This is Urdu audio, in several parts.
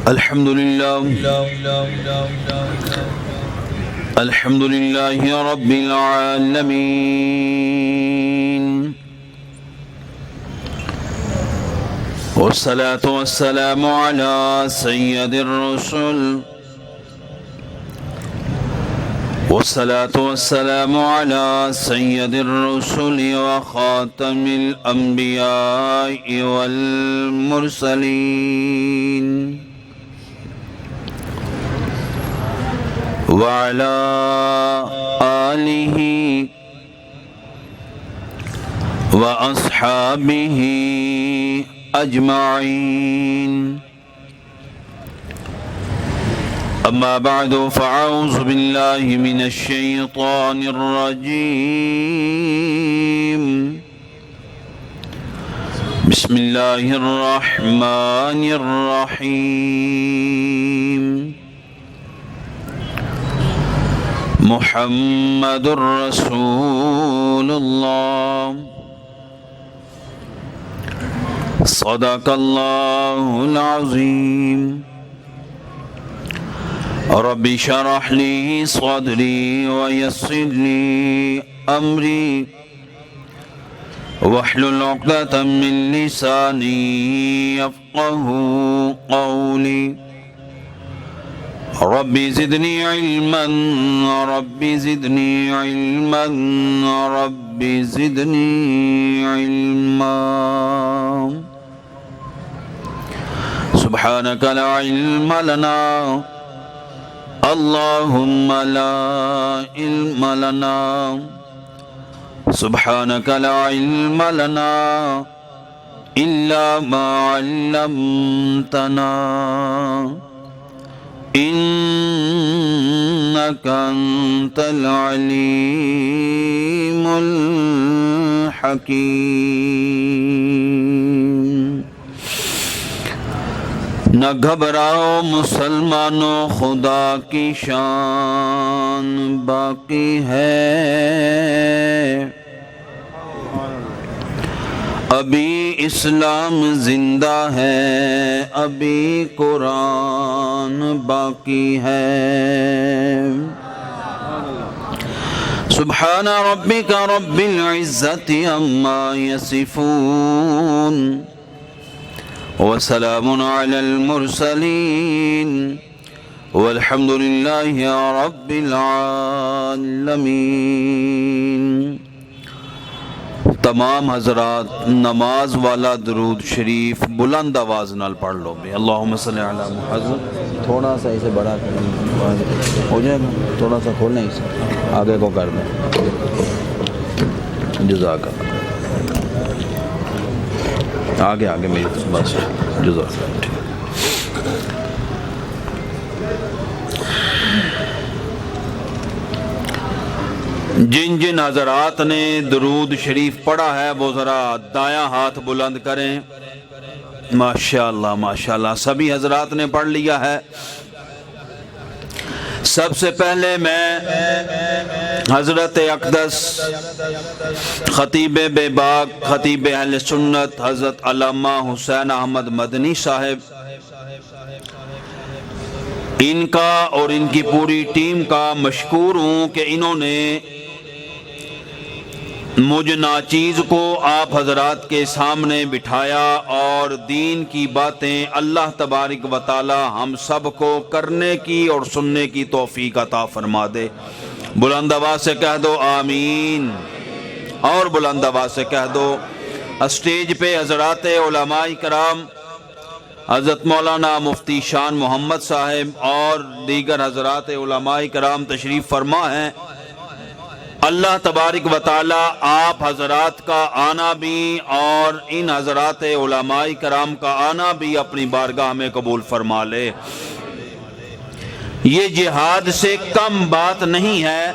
الحمد لله رب العالمين، والصلاة والسلام على سيد الرسل، والصلاة والسلام على سيد الرسل وخاتم الأنبياء والمرسلين، وعلى آله وأصحابه أجمعين. أما بعد، فأعوذ بالله من الشيطان الرجيم. بسم الله الرحمن الرحيم. محمد رسول الله، صدق الله العظيم. رب اشرح لي صدري ويسر لي أمري واحلل عقدة من لساني يفقه قولي. رب زدني علما، رب زدني علما، رب زدني علما. سبحانك لا علم لنا، اللهم لا علم لنا. سبحانك لا علم لنا إلا ما علمتنا، إنك أنت العليم الحكيم. نہ گھبراؤ مسلمانوں، خدا کی شان باقی ہے. ابھی اسلام زندہ ہے، ابھی قرآن باقی ہے. سبحان ربک رب العزت عما یصفون، وسلام علی المرسلین، والحمد للہ رب العالمین. تمام حضرات نماز والا درود شریف بلند آواز نال پڑھ لو. اللہم صلی علی محمد. تھوڑا سا اسے بڑا ہو جائے گا، تھوڑا سا کھولنا اسے آگے کو کر دیں. جزاک اللہ. آگے آگے میری بس. جزاک اللہ. جن جن حضرات نے درود شریف پڑھا ہے وہ ذرا دایاں ہاتھ بلند کریں. ماشاءاللہ ماشاءاللہ، سبھی حضرات نے پڑھ لیا ہے. سب سے پہلے میں حضرت اقدس خطیب بے باک، خطیب اہل سنت حضرت علامہ حسین احمد مدنی صاحب، ان کا اور ان کی پوری ٹیم کا مشکور ہوں کہ انہوں نے مجھ ناچیز کو آپ حضرات کے سامنے بٹھایا اور دین کی باتیں اللہ تبارک و تعالی ہم سب کو کرنے کی اور سننے کی توفیق عطا فرما دے. بلند آواز سے کہہ دو آمین، اور بلند آواز سے کہہ دو. اسٹیج پہ حضرات علماء کرام، حضرت مولانا مفتی شان محمد صاحب اور دیگر حضرات علماء کرام تشریف فرما ہیں. اللہ تبارک و تعالی آپ حضرات کا آنا بھی اور ان حضرات علماء کرام کا آنا بھی اپنی بارگاہ میں قبول فرما لے. یہ جہاد سے کم بات نہیں ہے.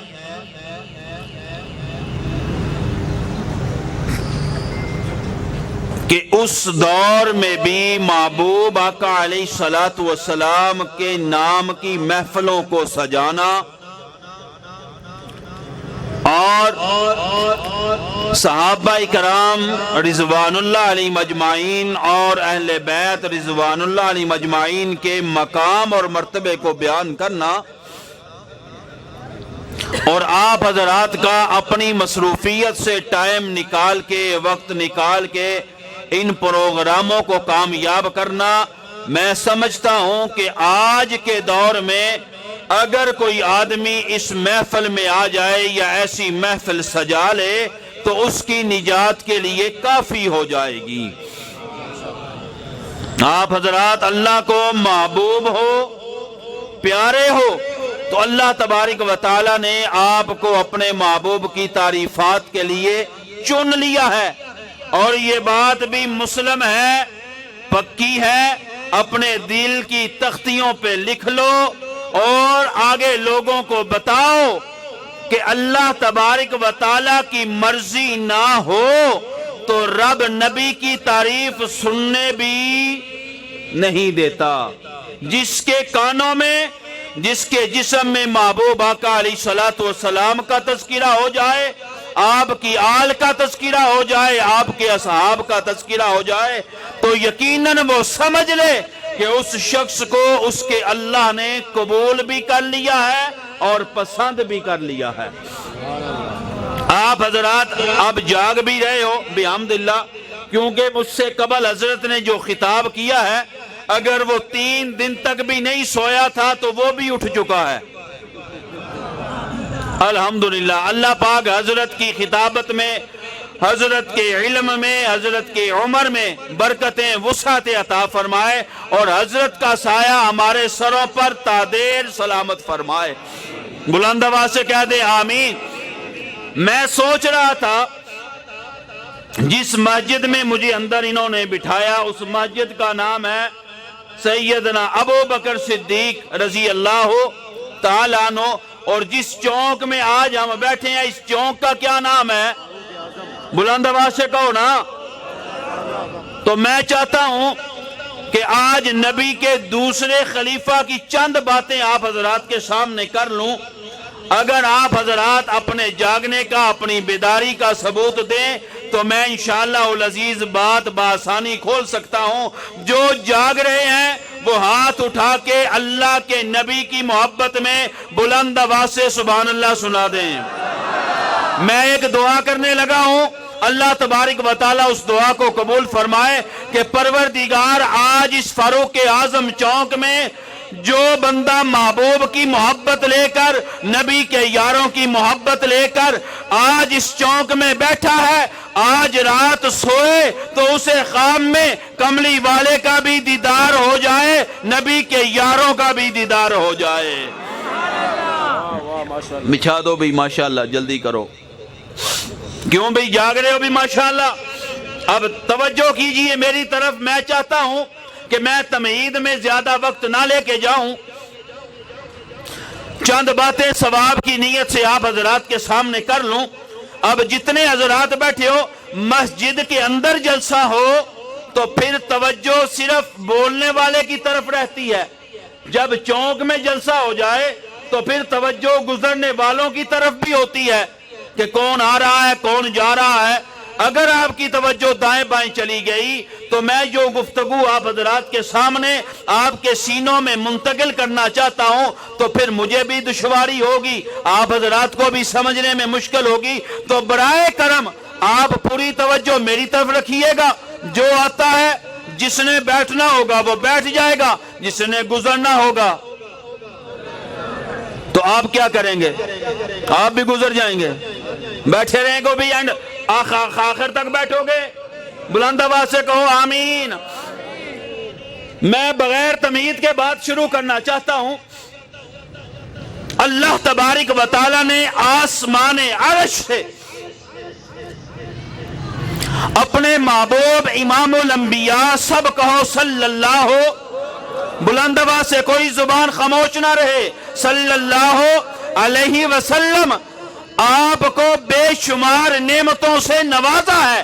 کہ اس دور میں بھی محبوب آقا علیہ الصلوۃ والسلام کے نام کی محفلوں کو سجانا اور صحابہ کرام رضوان اللہ علیہ مجمعین اور اہل بیت رضوان اللہ علیہ مجمعین کے مقام اور مرتبے کو بیان کرنا، اور آپ حضرات کا اپنی مصروفیت سے ٹائم نکال کے، وقت نکال کے ان پروگراموں کو کامیاب کرنا، میں سمجھتا ہوں کہ آج کے دور میں اگر کوئی آدمی اس محفل میں آ جائے یا ایسی محفل سجا لے تو اس کی نجات کے لیے کافی ہو جائے گی۔ آپ حضرات اللہ کو محبوب ہو، پیارے ہو، تو اللہ تبارک و تعالی نے آپ کو اپنے محبوب کی تعریفات کے لیے چن لیا ہے، اور یہ بات بھی مسلم ہے، پکی ہے، اپنے دل کی تختیوں پہ لکھ لو اور آگے لوگوں کو بتاؤ کہ اللہ تبارک و تعالی کی مرضی نہ ہو تو رب نبی کی تعریف سننے بھی نہیں دیتا۔ جس کے کانوں میں، جس کے جسم میں محبوب آقا علیہ الصلوۃ والسلام کا تذکرہ ہو جائے، آپ کی آل کا تذکرہ ہو جائے، آپ کے اصحاب کا تذکرہ ہو جائے، تو یقیناً وہ سمجھ لے کہ اس شخص کو اس کے اللہ نے قبول بھی کر لیا ہے اور پسند بھی کر لیا ہے۔ آپ حضرات اب جاگ بھی رہے ہو بحمداللہ، کیونکہ مجھ سے قبل حضرت نے جو خطاب کیا ہے، اگر وہ 3 دن تک بھی نہیں سویا تھا تو وہ بھی اٹھ چکا ہے۔ الحمدللہ اللہ پاک حضرت کی خطابت میں، حضرت کے علم میں، حضرت کے عمر میں برکتیں وسعت عطا فرمائے، اور حضرت کا سایہ ہمارے سروں پر تا دیر سلامت فرمائے۔ بلند آواز سے کہہ دے آمین۔ میں سوچ رہا تھا جس مسجد میں مجھے اندر انہوں نے بٹھایا، اس مسجد کا نام ہے سیدنا ابو بکر صدیق رضی اللہ تعالیٰ عنہ، اور جس چونک میں آج ہم بیٹھے ہیں اس چونک کا کیا نام ہے؟ بلند آواز سے کہو نا۔ تو میں چاہتا ہوں کہ آج نبی کے دوسرے خلیفہ کی چند باتیں آپ حضرات کے سامنے کر لوں۔ اگر آپ حضرات اپنے جاگنے کا، اپنی بیداری کا ثبوت دیں تو میں انشاءاللہ العزیز بات بآسانی کھول سکتا ہوں۔ جو جاگ رہے ہیں وہ ہاتھ اٹھا کے اللہ کے نبی کی محبت میں بلند آواز سے سبحان اللہ سنا دیں۔ میں ایک دعا کرنے لگا ہوں، اللہ تبارک و تعالیٰ اس دعا کو قبول فرمائے کہ پروردگار آج اس فاروق اعظم چوک میں جو بندہ محبوب کی محبت لے کر، نبی کے یاروں کی محبت لے کر آج اس چوک میں بیٹھا ہے، آج رات سوئے تو اسے خواب میں کملی والے کا بھی دیدار ہو جائے، نبی کے یاروں کا بھی دیدار ہو جائے۔ بچھا دو بھی ماشاءاللہ، جلدی کرو، کیوں بھی جاگ رہے ہو بھی ماشاءاللہ۔ اب توجہ کیجئے میری طرف، میں چاہتا ہوں کہ میں تمہید میں زیادہ وقت نہ لے کے جاؤں، چند باتیں ثواب کی نیت سے آپ حضرات کے سامنے کر لوں۔ اب جتنے حضرات بیٹھے ہو، مسجد کے اندر جلسہ ہو تو پھر توجہ صرف بولنے والے کی طرف رہتی ہے، جب چونک میں جلسہ ہو جائے تو پھر توجہ گزرنے والوں کی طرف بھی ہوتی ہے کہ کون آ رہا ہے، کون جا رہا ہے۔ اگر آپ کی توجہ دائیں بائیں چلی گئی تو میں جو گفتگو آپ حضرات کے سامنے آپ کے سینوں میں منتقل کرنا چاہتا ہوں تو پھر مجھے بھی دشواری ہوگی، آپ حضرات کو بھی سمجھنے میں مشکل ہوگی۔ تو برائے کرم آپ پوری توجہ میری طرف رکھیے گا، جو آتا ہے جس نے بیٹھنا ہوگا وہ بیٹھ جائے گا، جس نے گزرنا ہوگا تو آپ کیا کریں گے؟ آپ بھی گزر جائیں گے، بیٹھے رہیں گے بھی اینڈ آخر تک بیٹھو گے؟ بلند آواز سے کہو آمین۔ میں بغیر تمہید کے بات شروع کرنا چاہتا ہوں۔ اللہ تبارک و تعالی نے آسمان عرش سے اپنے محبوب امام الانبیاء، سب کہو صلی اللہ، بلند آواز سے کوئی زبان خاموش نہ رہے، صلی اللہ علیہ وسلم آپ کو بے شمار نعمتوں سے نوازا ہے،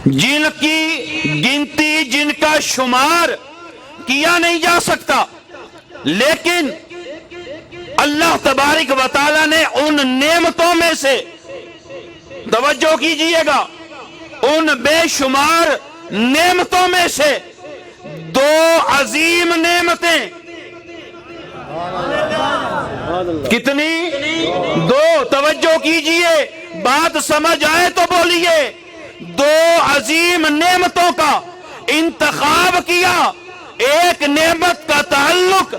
جن کی گنتی، جن کا شمار کیا نہیں جا سکتا، لیکن اللہ تبارک و تعالیٰ نے ان نعمتوں میں سے، توجہ کیجئے گا، ان بے شمار نعمتوں میں سے دو عظیم نعمتیں، کتنی؟ دو، توجہ کیجئے، بات سمجھ آئے تو بولیے، دو عظیم نعمتوں کا انتخاب کیا۔ ایک نعمت کا تعلق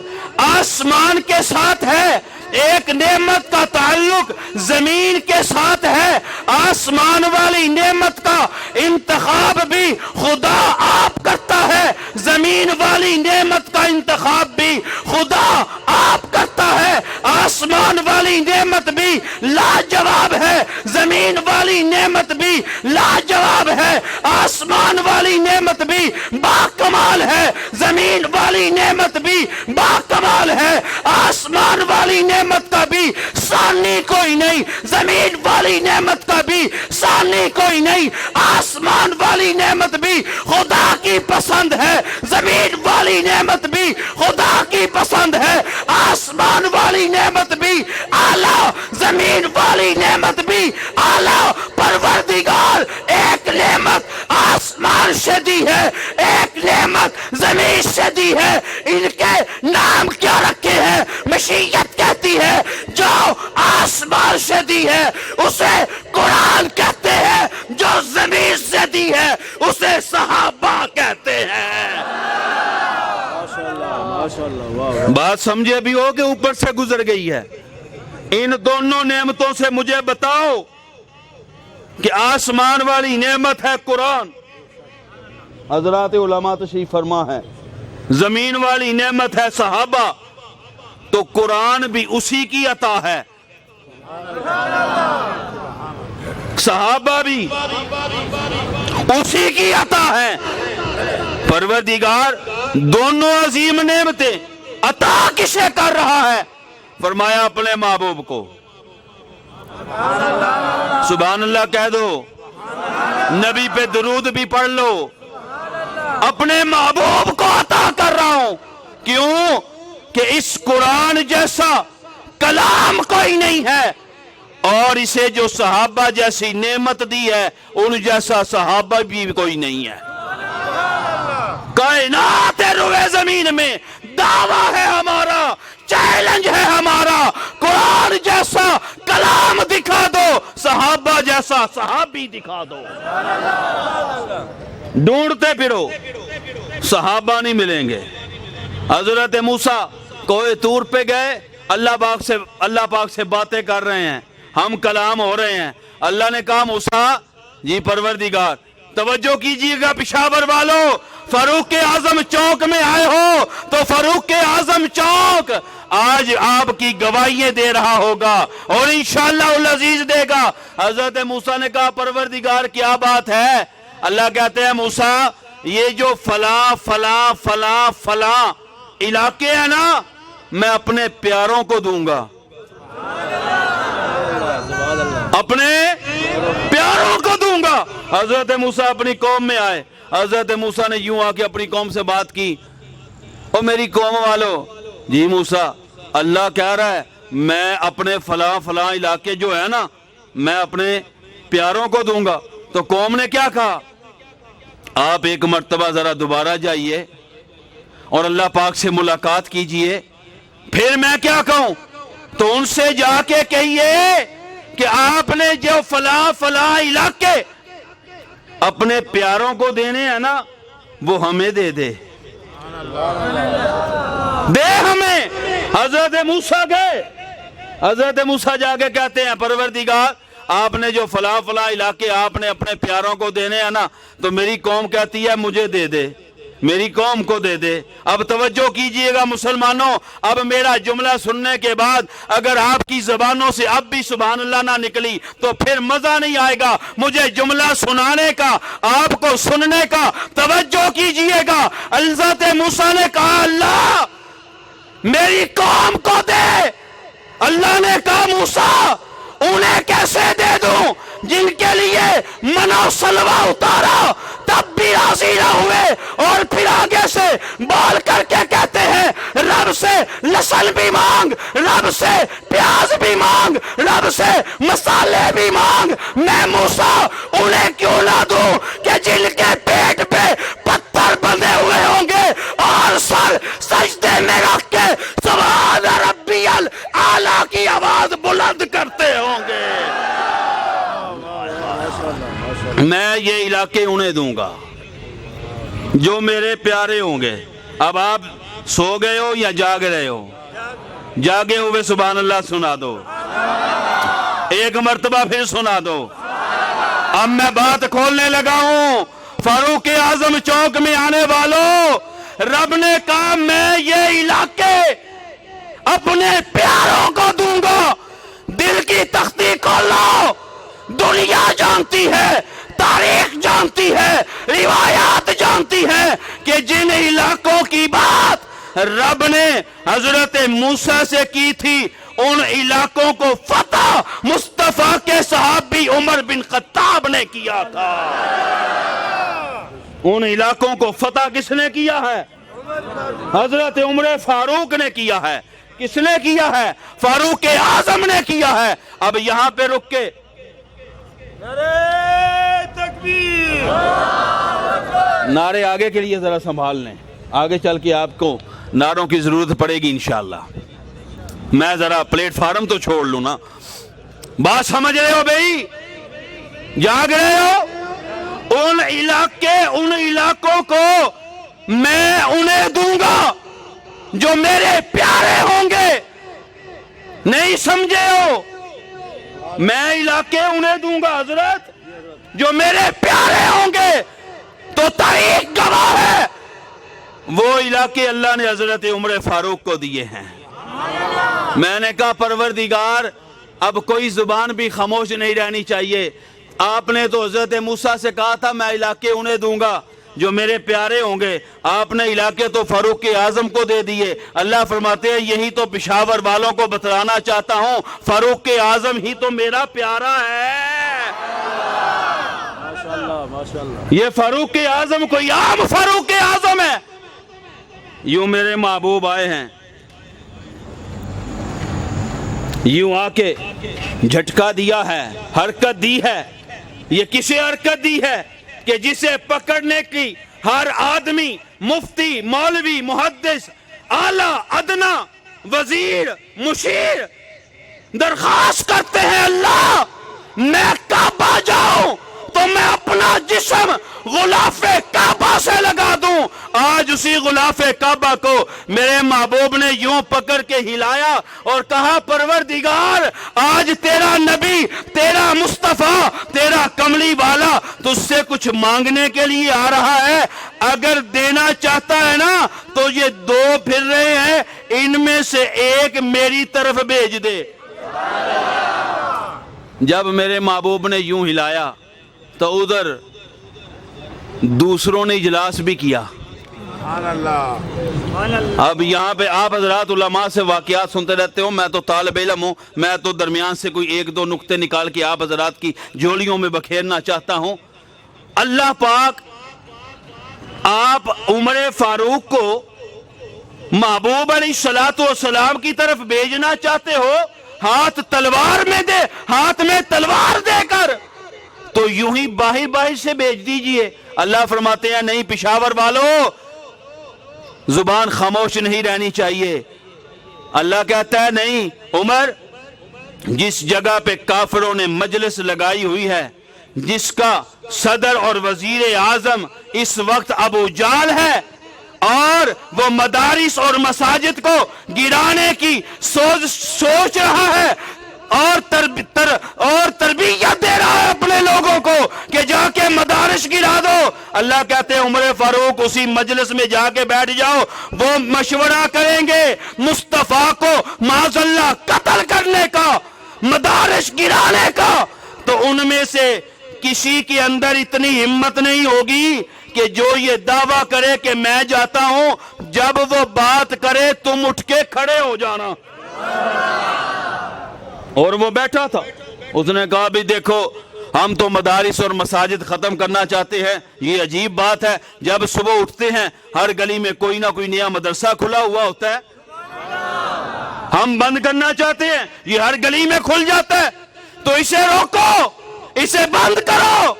آسمان کے ساتھ ہے، ایک نعمت کا تعلق زمین کے ساتھ ہے۔ آسمان والی نعمت کا انتخاب بھی خدا آپ کرتا ہے، زمین والی نعمت کا انتخاب بھی خدا آپ کرتا ہے۔ آسمان والی نعمت بھی لاجواب ہے، زمین والی نعمت بھی لاجواب ہے۔ آسمان والی نعمت بھی باکمال ہے، زمین والی نعمت بھی باکمال ہے۔ آسمان والی نعمت کا بھی ثانی کوئی نہیں، زمین والی نعمت کا بھی ثانی کوئی نہیں۔ آسمان والی نعمت بھی خدا کی پسند ہے، زمین والی نعمت بھی خدا کی پسند ہے۔ آسمان والی نعمت بھی اعلیٰ، زمین والی نعمت بھی اعلیٰ۔ پروردگار ایک نعمت آسمان سے دی ہے، ایک نعمت زمین سے دی ہے۔ ان کے نام کیا رکھے ہیں؟ مشیت کہتی ہے۔ جو آسمان سے دی ہے اسے قرآن کہتے ہیں، جو زمین سے دی ہے اسے صحابہ کہتے ہیں۔ بات سمجھے بھی ہو کہ اوپر سے گزر گئی ہے؟ ان دونوں نعمتوں سے مجھے بتاؤ کہ آسمان والی نعمت ہے قرآن، حضرات علماء تشریف فرما ہے، زمین والی نعمت ہے صحابہ، تو قرآن بھی اسی کی عطا ہے، صحابہ بھی اسی کی عطا ہے۔ پروردگار دونوں عظیم نعمتیں عطا کسے کر رہا ہے؟ فرمایا اپنے محبوب کو۔ سبحان اللہ کہہ دو، نبی پہ درود بھی پڑھ لو۔ اپنے محبوب کو عطا کر رہا ہوں، کیوں کہ اس قرآن جیسا کلام کوئی نہیں ہے، اور اسے جو صحابہ جیسی نعمت دی ہے ان جیسا صحابہ بھی کوئی نہیں ہے۔ کائنات روئے زمین میں دعویٰ ہے ہمارا، چیلنج ہے ہمارا، قرآن جیسا کلام دکھا دو، صحابہ جیسا صحابی دکھا دو۔ ڈھونڈتے پھرو، صحابہ نہیں ملیں گے۔ حضرت موسیٰ کوہ طور پہ گئے، اللہ پاک سے باتیں کر رہے ہیں، ہم کلام ہو رہے ہیں۔ اللہ نے کہا موسیٰ جی پروردگار، توجہ کیجئے گا پشاور والوں، فاروق اعظم چوک میں آئے ہو تو فاروق اعظم چوک آج آپ کی گواہیاں دے رہا ہوگا، اور انشاءاللہ العزیز دے گا۔ حضرت موسیٰ نے کہا پروردگار کیا بات ہے؟ اللہ کہتے ہیں موسیٰ یہ جو فلاں فلاں فلاں فلاں علاقے ہیں نا، میں اپنے پیاروں کو دوں گا، اپنے پیاروں کو دوں گا۔ حضرت موسیٰ اپنی قوم میں آئے، حضرت موسیٰ نے یوں آ کے اپنی قوم سے بات کی، او میری قوم والو، جی موسیٰ اللہ کہہ رہا ہے میں اپنے فلاں فلاں علاقے جو ہے نا میں اپنے پیاروں کو دوں گا۔ تو قوم نے کیا کہا؟ آپ ایک مرتبہ ذرا دوبارہ جائیے اور اللہ پاک سے ملاقات کیجئے، پھر میں کیا کہوں؟ تو ان سے جا کے کہیے کہ آپ نے جو فلاں فلاں علاقے اپنے پیاروں کو دینے ہیں نا وہ ہمیں دے دے ہمیں۔ حضرت موسیٰ گئے، حضرت موسیٰ جا کے کہتے ہیں پروردگار آپ نے جو فلاں فلاں علاقے آپ نے اپنے پیاروں کو دینے ہیں نا، تو میری قوم کہتی ہے مجھے دے دے، میری قوم کو دے دے۔ اب توجہ کیجئے گا مسلمانوں، اب میرا جملہ سننے کے بعد اگر آپ کی زبانوں سے اب بھی سبحان اللہ نہ نکلی تو پھر مزہ نہیں آئے گا مجھے جملہ سنانے کا، آپ کو سننے کا۔ توجہ کیجئے گا، حضرت موسیٰ نے کہا اللہ میری قوم کو دے۔ اللہ نے کہا موسیٰ انہیں کیسے دے دوں جن کے لیے منع و سلوہ اتارا تب بھی راضی نہ ہوئے، اور پھر آگے سے بول کر کے کہتے ہیں رب سے لسان لہسن بھی مانگ رب سے، پیاز بھی مانگ رب سے، مسالے بھی مانگ، میں موسیٰ انہیں کیوں نہ دوں کہ جن کے پیٹ پہ پتھر بندھے ہوئے ہوں گے اور سر سجدے میں رکھ کے سبحان ربی الاعلیٰ کی آواز بلند کرتے ہوں گے۔ میں یہ علاقے انہیں دوں گا جو میرے پیارے ہوں گے۔ اب آپ سو گئے ہو یا جاگ رہے ہو؟ جاگے ہوئے سبحان اللہ سنا دو، ایک مرتبہ پھر سنا دو۔ اب میں بات کھولنے لگا ہوں۔ فاروق اعظم چوک میں آنے والوں، رب نے کہا میں یہ علاقے اپنے پیاروں کو دوں گا۔ دل کی تختی کھولو، دنیا جانتی ہے، تاریخ جانتی ہے، روایات جانتی ہے کہ جن علاقوں کی بات رب نے حضرت موسیٰ سے کی تھی ان علاقوں کو فتح مصطفیٰ کے صحابی عمر بن خطاب نے کیا تھا۔ ان علاقوں کو فتح کس نے کیا ہے؟ حضرت عمر فاروق نے کیا ہے۔ کس نے کیا ہے؟ فاروق اعظم نے کیا ہے۔ اب یہاں پہ رک کے نعرے آگے کے لیے ذرا سنبھال لیں، آگے چل کے آپ کو نعروں کی ضرورت پڑے گی انشاءاللہ۔ میں ذرا پلیٹ فارم تو چھوڑ لوں نا۔ بات سمجھ رہے ہو بھئی؟ جاگ رہے ہو؟ ان علاقوں کو میں انہیں دوں گا جو میرے پیارے ہوں گے۔ نہیں سمجھے ہو؟ میں علاقے انہیں دوں گا حضرت جو میرے پیارے ہوں گے۔ تو تاریخ گواہ ہے وہ علاقے اللہ نے حضرت عمر فاروق کو دیے ہیں۔ میں نے کہا پروردگار اب کوئی زبان بھی خاموش نہیں رہنی چاہیے۔ آپ نے تو حضرت موسیٰ سے کہا تھا میں علاقے انہیں دوں گا جو میرے پیارے ہوں گے، آپ نے علاقے تو فاروق اعظم کو دے دیے۔ اللہ فرماتے ہیں یہی تو پشاور والوں کو بتلانا چاہتا ہوں، فاروق اعظم ہی تو میرا پیارا ہے۔ یہ فاروق اعظم کوئی عام فاروق اعظم ہے؟ یوں میرے محبوب آئے ہیں، یوں آ کے جھٹکا دیا ہے، حرکت دی ہے۔ یہ کسے حرکت دی ہے کہ جسے پکڑنے کی ہر آدمی، مفتی، مولوی، محدث، اعلیٰ، ادنا، وزیر، مشیر درخواست کرتے ہیں اللہ میں کعبہ جاؤں تو میں اپنا جسم غلاف کعبہ سے لگا دوں۔ آج اسی غلاف کعبہ کو میرے محبوب نے یوں پکڑ کے ہلایا اور کہا پروردگار آج تیرا نبی، تیرا مصطفیٰ، تیرا کملی والا تجھ سے کچھ مانگنے کے لیے آ رہا ہے، اگر دینا چاہتا ہے نا تو یہ دو پھر رہے ہیں، ان میں سے ایک میری طرف بھیج دے۔ جب میرے محبوب نے یوں ہلایا تو ادھر دوسروں نے اجلاس بھی کیا۔ اب یہاں پہ آپ حضرات علماء سے واقعات سنتے رہتے ہو، میں تو طالب علم ہوں، میں تو درمیان سے کوئی ایک دو نقطے نکال کے آپ حضرات کی جھولیوں میں بکھیرنا چاہتا ہوں۔ اللہ پاک آپ عمر فاروق کو محبوب علیہ الصلوۃ والسلام کی طرف بھیجنا چاہتے ہو، ہاتھ تلوار میں دے، ہاتھ میں تلوار دے کر تو یوں ہی باہر باہر سے بھیج دیجئے۔ اللہ فرماتے ہیں نہیں پشاور والو، زبان خاموش نہیں رہنی چاہیے۔ اللہ کہتا ہے نہیں عمر، جس جگہ پہ کافروں نے مجلس لگائی ہوئی ہے، جس کا صدر اور وزیر اعظم اس وقت ابو جہل ہے اور وہ مدارس اور مساجد کو گرانے کی سوچ رہا ہے اور تربیت دے رہا ہے اپنے لوگوں کو کہ جا کے مدارس گرا دو۔ اللہ کہتے ہیں عمر فاروق اسی مجلس میں جا کے بیٹھ جاؤ، وہ مشورہ کریں گے مصطفیٰ کو معاذ اللہ قتل کرنے کا، مدارس گرانے کا، تو ان میں سے کسی کے اندر اتنی ہمت نہیں ہوگی کہ جو یہ دعویٰ کرے کہ میں جاتا ہوں، جب وہ بات کرے تم اٹھ کے کھڑے ہو جانا۔ اور وہ بیٹھا تھا، اس نے کہا بھی دیکھو ہم تو مدارس اور مساجد ختم کرنا چاہتے ہیں۔ یہ عجیب بات ہے، جب صبح اٹھتے ہیں ہر گلی میں کوئی نہ کوئی نیا مدرسہ کھلا ہوا ہوتا ہے، ہم بند کرنا چاہتے ہیں، یہ ہر گلی میں کھل جاتا ہے، تو اسے روکو، اسے بند کرو۔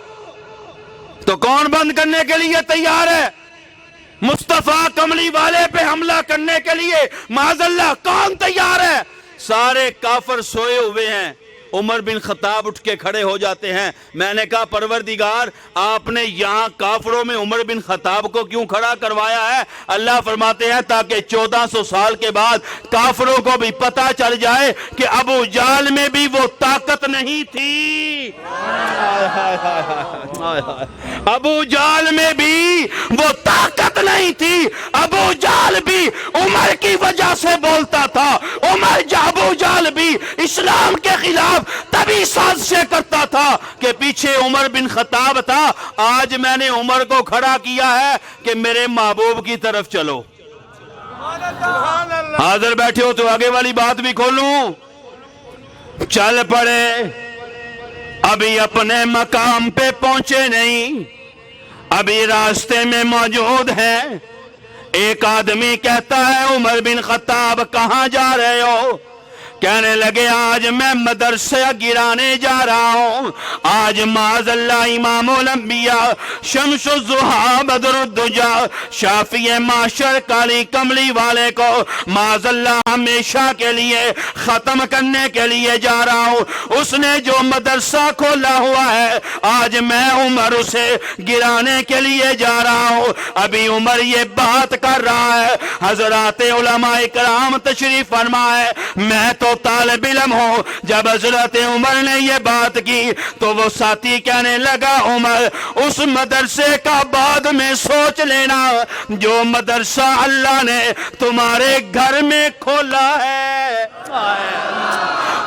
تو کون بند کرنے کے لیے تیار ہے؟ مصطفیٰ کملی والے پہ حملہ کرنے کے لیے معاذ اللہ کون تیار ہے؟ سارے کافر سوئے ہوئے ہیں، عمر بن خطاب اٹھ کے کھڑے ہو جاتے ہیں۔ میں نے کہا پروردگار، آپ نے یہاں کافروں میں عمر بن خطاب کو کیوں کھڑا کروایا ہے؟ اللہ فرماتے ہیں تاکہ 1400 سال کے بعد کافروں کو بھی پتہ چل جائے کہ ابو جہل میں بھی وہ طاقت نہیں تھی، ابو جہل میں بھی وہ طاقت نہیں تھی۔ ابو جہل بھی عمر کی وجہ سے بولتا تھا، ابو جہل بھی اسلام کے خلاف تبھی سازشیں کرتا تھا کہ پیچھے عمر بن خطاب تھا۔ آج میں نے عمر کو کھڑا کیا ہے کہ میرے محبوب کی طرف چلو۔ حاضر بیٹھے ہو تو آگے والی بات بھی کھولوں، چل پڑے، ابھی اپنے مقام پہ پہنچے نہیں، ابھی راستے میں موجود ہیں۔ ایک آدمی کہتا ہے عمر بن خطاب کہاں جا رہے ہو؟ کہنے لگے آج میں مدرسہ گرانے جا رہا ہوں، آج معاذ اللہ امام الانبیاء شمس الضحیٰ بدر الدجا شافی معشر کالی کملی والے کو معاذ اللہ ہمیشہ کے لیے ختم کرنے کے لیے جا رہا ہوں۔ اس نے جو مدرسہ کھولا ہوا ہے آج میں عمر اسے گرانے کے لیے جا رہا ہوں۔ ابھی عمر یہ بات کر رہا ہے، حضرات علماء کرام تشریف فرما ہے، میں تو طالب علم ہوں۔ جب حضرت عمر نے یہ بات کی تو وہ ساتھی کہنے لگا عمر اس مدرسے کا بعد میں سوچ لینا جو مدرسہ اللہ نے تمہارے گھر میں کھولا ہے۔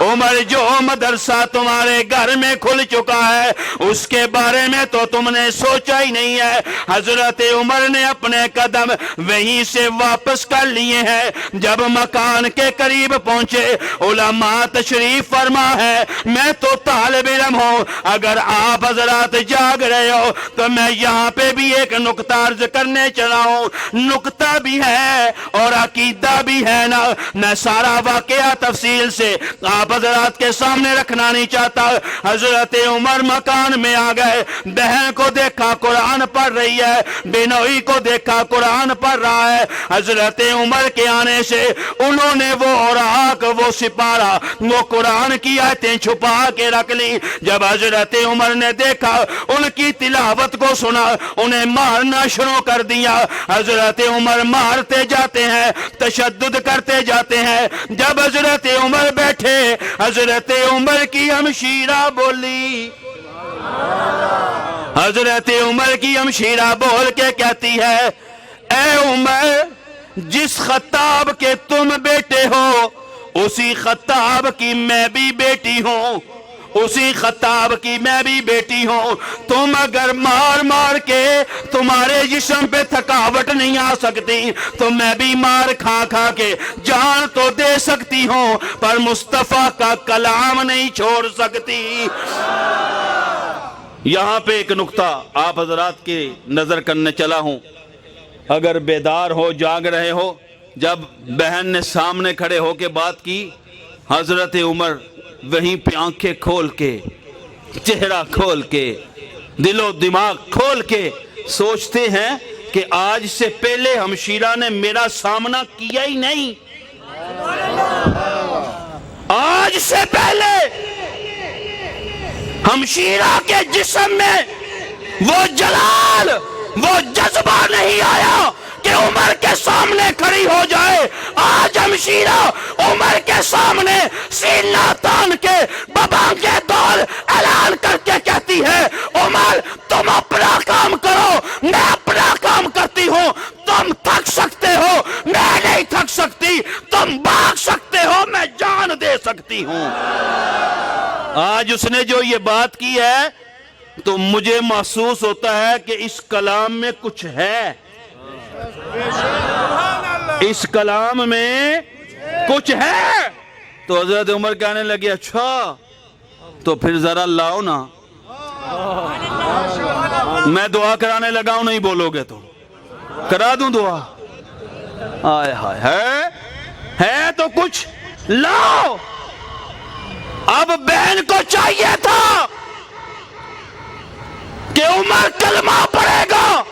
عمر جو مدرسہ تمہارے گھر میں کھل چکا ہے اس کے بارے میں تو تم نے سوچا ہی نہیں ہے۔ حضرت عمر نے اپنے قدم وہیں سے واپس کر لیے ہیں۔ جب مکان کے قریب پہنچے علماء تشریف فرما ہے، میں تو طالب علم ہوں، اگر آپ حضرات جاگ رہے ہو تو میں یہاں پہ بھی ایک نکتہ عرض کرنے چلا ہوں۔ نکتہ بھی ہے اور عقیدہ بھی ہے نا، میں سارا واقعہ تفصیل سے آپ حضرات کے سامنے رکھنا نہیں چاہتا۔ حضرت عمر مکان میں آ گئے، بہن کو دیکھا قرآن پڑھ رہی ہے، بینوئی کو دیکھا قرآن پڑھ رہا ہے۔ حضرت عمر کے آنے سے انہوں نے وہ اوراق، وہ سپارہ، وہ قرآن کی آیتیں چھپا کے رکھ لی۔ جب حضرت عمر نے دیکھا ان کی تلاوت کو سنا، انہیں مارنا شروع کر دیا۔ حضرت عمر مارتے جاتے ہیں، تشدد کرتے جاتے ہیں۔ جب حضرت عمر بیٹھے، حضرت عمر کی ہمشیرہ بولی، حضرت عمر کی ہمشیرہ بول کے کہتی ہے اے عمر، جس خطاب کے تم بیٹے ہو اسی خطاب کی میں بھی بیٹی ہوں، اسی خطاب کی میں بھی بیٹی ہوں۔ تم اگر مار مار کے تمہارے جسم پہ تھکاوٹ نہیں آ سکتی تو میں بھی مار کھا کھا کے جان تو دے سکتی ہوں، پر مصطفیٰ کا کلام نہیں چھوڑ سکتی۔ یہاں پہ ایک نکتہ آپ حضرات کی نظر کرنے چلا ہوں، اگر بیدار ہو، جاگ رہے ہو۔ جب بہن نے سامنے کھڑے ہو کے بات کی، حضرت عمر وہیں پہ آنکھیں کھول کے، چہرہ کھول کے، دل و دماغ کھول کے سوچتے ہیں کہ آج سے پہلے ہمشیرہ نے میرا سامنا کیا ہی نہیں، آج سے پہلے ہمشیرہ کے جسم میں وہ جلال، وہ جذبہ نہیں آیا کہ عمر کے سامنے کھڑی ہو جائے۔ آج ہمشیرہ عمر کے سامنے سینہ تان کے ببانگے دول اعلان کر کے کہتی ہے عمر تم اپنا کام کرو، میں اپنا کام کرتی ہوں۔ تم تھک سکتے ہو، میں نہیں تھک سکتی۔ تم بھاگ سکتے ہو، میں جان دے سکتی ہوں۔ آج اس نے جو یہ بات کی ہے تو مجھے محسوس ہوتا ہے کہ اس کلام میں کچھ ہے، اس کلام میں کچھ ہے۔ تو حضرت عمر کہنے لگے اچھا تو پھر ذرا لاؤ نا، میں دعا کرانے لگا ہوں، نہیں بولو گے تو کرا دوں دعا؟ آئے ہائے، ہے تو کچھ لاؤ. اب بہن کو چاہیے تھا کہ عمر کلمہ پڑھے گا,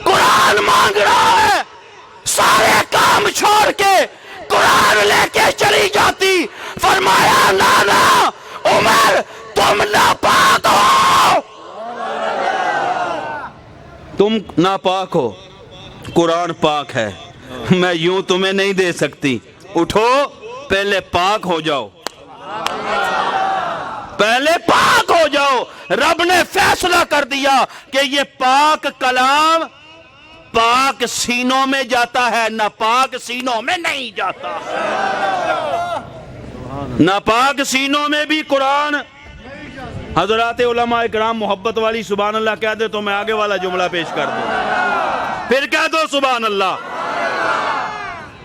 قرآن مانگ رہا ہے, سارے کام چھوڑ کے قرآن لے کے چلی جاتی. فرمایا نانا عمر تم ناپاک ہو, تم ناپاک ہو, قرآن پاک ہے, میں یوں تمہیں نہیں دے سکتی, اٹھو پہلے پاک ہو جاؤ, پہلے پاک ہو جاؤ. رب نے فیصلہ کر دیا کہ یہ پاک کلام پاک سینوں میں جاتا ہے, ناپاک سینوں میں نہیں جاتا. ناپاک سینوں میں بھی قرآن. حضرات علماء اکرام محبت والی سبحان اللہ کہہ دے تو میں آگے والا جملہ پیش کر دوں, پھر کہہ دو سبحان اللہ.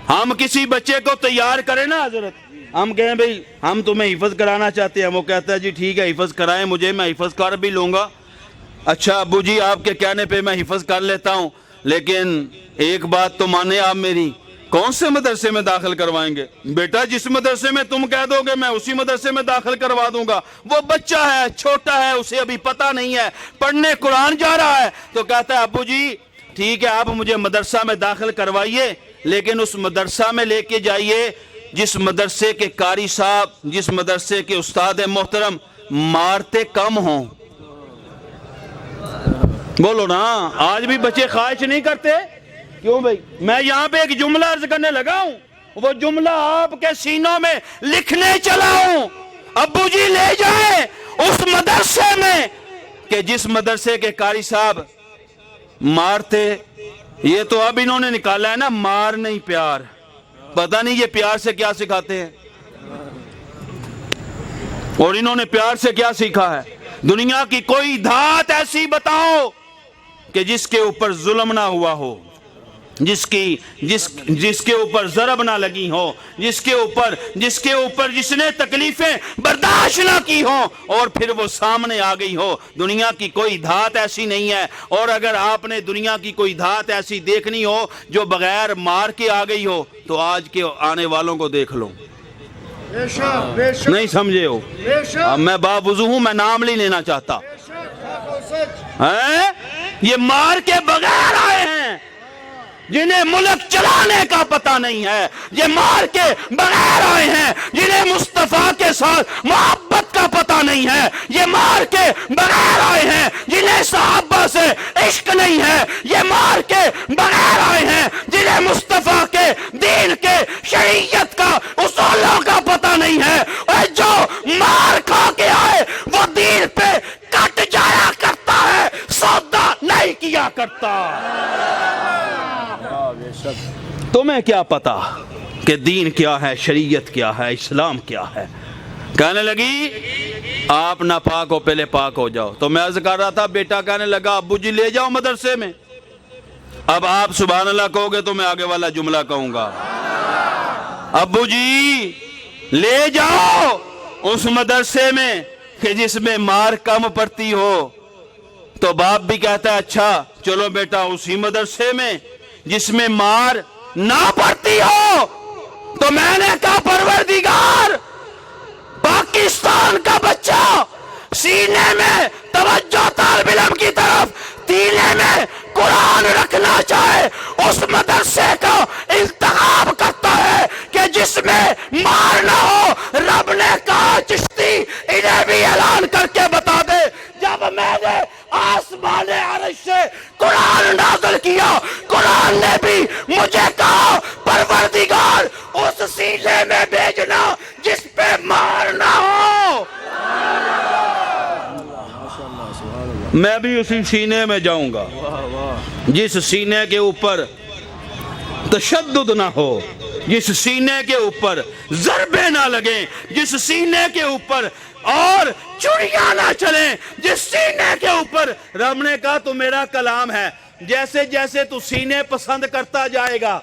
ہم کسی بچے کو تیار کریں نا حضرت, ہم کہیں بھئی ہم تمہیں حفظ کرانا چاہتے ہیں, وہ کہتا ہے جی ٹھیک ہے حفظ کرائیں مجھے, میں حفظ کر بھی لوں گا. اچھا ابو جی آپ کے کہنے پہ میں حفظ کر لیتا ہوں, لیکن ایک بات تو مانے آپ میری, کون سے مدرسے میں داخل کروائیں گے؟ بیٹا جس مدرسے میں تم کہہ دو گے میں اسی مدرسے میں داخل کروا دوں گا. وہ بچہ ہے, چھوٹا ہے, اسے ابھی پتہ نہیں ہے, پڑھنے قرآن جا رہا ہے, تو کہتا ہے ابو جی ٹھیک ہے آپ مجھے مدرسہ میں داخل کروائیے, لیکن اس مدرسہ میں لے کے جائیے جس مدرسے کے قاری صاحب, جس مدرسے کے استاد محترم مارتے کم ہوں. بولو نا, آج بھی بچے خواہش نہیں کرتے؟ کیوں بھائی؟ میں یہاں پہ ایک جملہ عرض کرنے لگا ہوں, وہ جملہ آپ کے سینوں میں لکھنے چلا ہوں. ابو جی لے جائیں اس مدرسے میں کہ جس مدرسے کے قاری صاحب مارتے, یہ تو اب انہوں نے نکالا ہے نا مار نہیں پیار, پتہ نہیں یہ پیار سے کیا سکھاتے ہیں, اور انہوں نے پیار سے کیا سیکھا ہے. دنیا کی کوئی دھات ایسی بتاؤ کہ جس کے اوپر ظلم نہ ہوا ہو, جس کے اوپر ضرب نہ لگی ہو, جس کے اوپر جس نے تکلیفیں برداشت نہ کی ہوں اور پھر وہ سامنے آ گئی ہو. دنیا کی کوئی دھات ایسی نہیں ہے. اور اگر آپ نے دنیا کی کوئی دھات ایسی دیکھنی ہو جو بغیر مار کے آ گئی ہو تو آج کے آنے والوں کو دیکھ لو. نہیں سمجھے ہو؟ اب میں باوضو ہوں, میں نام نہیں لینا چاہتا. یہ مار کے بغیر آئے ہیں جنہیں ملک چلانے کا پتہ نہیں ہے, یہ مار کے بغیر آئے ہیں جنہیں مصطفیٰ کے ساتھ محبت کا پتہ نہیں ہے, یہ مار کے بغیر آئے ہیں جنہیں صحابہ سے عشق نہیں ہے, یہ مار کے بغیر آئے ہیں جنہیں مصطفیٰ کے دین کے شریعت کا اصولوں کا پتہ نہیں ہے. اور جو مار کھا کے آئے وہ دین پہ کٹ جایا کرتا ہے, سودا نہیں کیا کرتا. تمہیں کیا پتا کہ دین کیا ہے, شریعت کیا ہے, اسلام کیا ہے. کہنے لگی آپ ناپاک ہو, پہلے پاک ہو جاؤ. تو میں عرض کر رہا تھا, بیٹا کہنے لگا ابو جی لے جاؤ مدرسے میں. اب آپ سبحان اللہ کہو گے تو میں آگے والا جملہ کہوں گا. ابو جی لے جاؤ اس مدرسے میں کہ جس میں مار کم پڑتی ہو. تو باپ بھی کہتا ہے اچھا چلو بیٹا اسی مدرسے میں جس میں مار نہ پڑتی ہو. تو میں نے کہا پروردگار, پاکستان کا بچہ سینے میں توجہ طالب علم کی طرف, سینے میں قرآن رکھنا چاہے, اس مدرسے کا انتخاب کرتا ہے کہ جس میں مار نہ ہو. رب نے کہا چشتی انہیں بھی اعلان کر کے بتا دے, جب میں نے آسمان عرش سے قرآن نازل کیا, قرآن نے بھی مجھے کہا پروردگار اس سینے میں بھیجنا جس پہ مار نہ ہو. میں بھی اسی سینے میں جاؤں گا جس سینے کے اوپر تشدد نہ ہو, جس سینے کے اوپر ضربے نہ لگیں, جس سینے کے اوپر اور چوڑیاں نہ چلیں, جس سینے کے اوپر رب نے کہا تو میرا کلام ہے, جیسے جیسے تو سینے پسند کرتا جائے گا